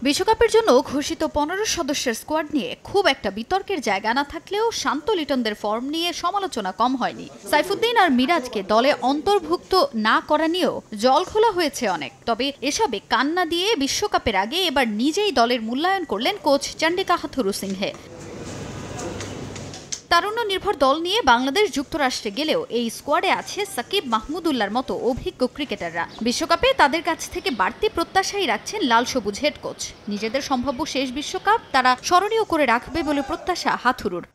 বিশ্বকাপের জন্য ঘোষিত ১৫ সদস্যের স্কোয়াড নিয়ে খুব একটা বিতর্কের জায়গা না থাকলেও শান্ত লিটনদের ফর্ম নিয়ে সমালোচনা কম হয়নি। সাইফুদ্দিন আর মিরাজকে দলে অন্তর্ভুক্ত না করা নিয়েও জল খোলা হয়েছে অনেক। তবে এসবে কান্না দিয়ে বিশ্বকাপের আগে এবার নিজেই দলের মূল্যায়ন করলেন কোচ চন্ডিকা হাথুরুসিংহে। তারুণ্য নির্ভর দল নিয়ে বাংলাদেশ যুক্তরাষ্ট্রে গেলেও এই স্কোয়াডে আছে সাকিব মাহমুদুল্লাহর মতো অভিজ্ঞ ক্রিকেটাররা। বিশ্বকাপে তাদের কাছ থেকে বাড়তি প্রত্যাশাই রাখছেন লাল সবুজ হেড কোচ। নিজেদের সম্ভাব্য শেষ বিশ্বকাপ তারা স্মরণীয় করে রাখবে বলে প্রত্যাশা হাথুরুর।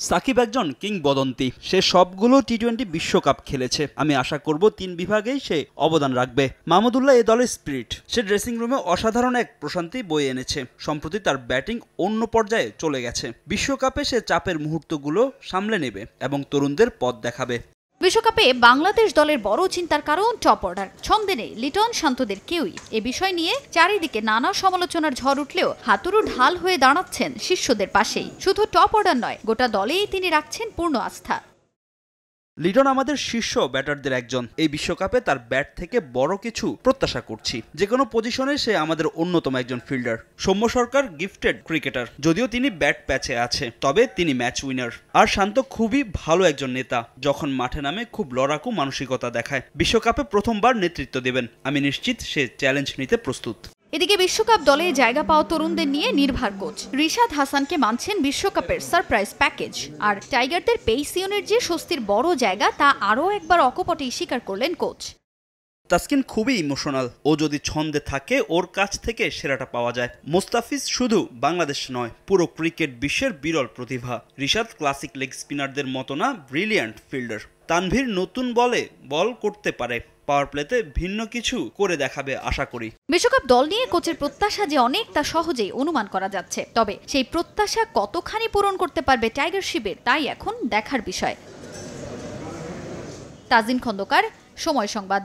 সাকিব একজন কিংবদন্তি, সে সবগুলো টি-20 বিশ্বকাপ খেলেছে। আমি আশা করব 3 বিভাগেই সে অবদান রাখবে। মাহমুদুল্লাহ এ দলের স্পিরিট, সে ড্রেসিং রুমে অসাধারণ এক প্রশান্তি বয়ে এনেছে। সম্প্রতি তার ব্যাটিং অন্য পর্যায়ে চলে গেছে। বিশ্বকাপে সে চাপের মুহূর্তগুলো সামলে নেবে এবং তরুণদের পথ দেখাবে। বিশ্বকাপে বাংলাদেশ দলের বড় চিন্তার কারণ টপ অর্ডার। ছন্দে নেই লিটন, শান্তদের কেউই। এ বিষয় নিয়ে চারিদিকে নানা সমালোচনার ঝড় উঠলেও হাতুরু ঢাল হয়ে দাঁড়াচ্ছেন শিষ্যদের পাশেই। শুধু টপ অর্ডার নয়, গোটা দলেই তিনি রাখছেন পূর্ণ আস্থা। লিটন আমাদের শীর্ষ ব্যাটারদের একজন। এই বিশ্বকাপে তার ব্যাট থেকে বড় কিছু প্রত্যাশা করছি। যে কোনো পজিশনে সে আমাদের অন্যতম একজন ফিল্ডার। সৌম্য সরকার গিফটেড ক্রিকেটার, যদিও তিনি ব্যাট প্যাচে আছে, তবে তিনি ম্যাচ উইনার। আর শান্ত খুবই ভালো একজন নেতা, যখন মাঠে নামে খুব লড়াকু মানসিকতা দেখায়। বিশ্বকাপে প্রথমবার নেতৃত্ব দেবেন, আমি নিশ্চিত সে চ্যালেঞ্জ নিতে প্রস্তুত। এদিকে বিশ্বকাপ দলে জায়গা পাওয়া তরুণদের নিয়ে নির্ভর কোচ রিশাদ হাসানকে মানছেন বিশ্বকাপের সারপ্রাইজ প্যাকেজ। আর টাইগারদের পেস ইউনিট যে স্বস্তির বড় জায়গা তা আরও একবার অকপটেই স্বীকার করলেন কোচ। তাসকিন খুবই ইমোশনাল, ও যদি ছন্দে থাকে ওর কাছ থেকে সেরাটা পাওয়া যায়। মোস্তাফিজ শুধু বাংলাদেশ নয়, পুরো ক্রিকেট বিশ্বের বিরল প্রতিভা। রিশাদ ক্লাসিক লেগ স্পিনারদের মতো না, ব্রিলিয়ান্ট ফিল্ডার। তানভীর নতুন বলে বল করতে পারে, পাওয়ার প্লেতে ভিন্ন কিছু করে দেখাবে আশা করি। বিশ্বকাপ দল নিয়ে কোচের প্রত্যাশা যে অনেক তা সহজেই অনুমান করা যাচ্ছে। তবে সেই প্রত্যাশা কতখানি পূরণ করতে পারবে টাইগার শিবির, তাই এখন দেখার বিষয়। তাজিন খন্দকার, সময় সংবাদ।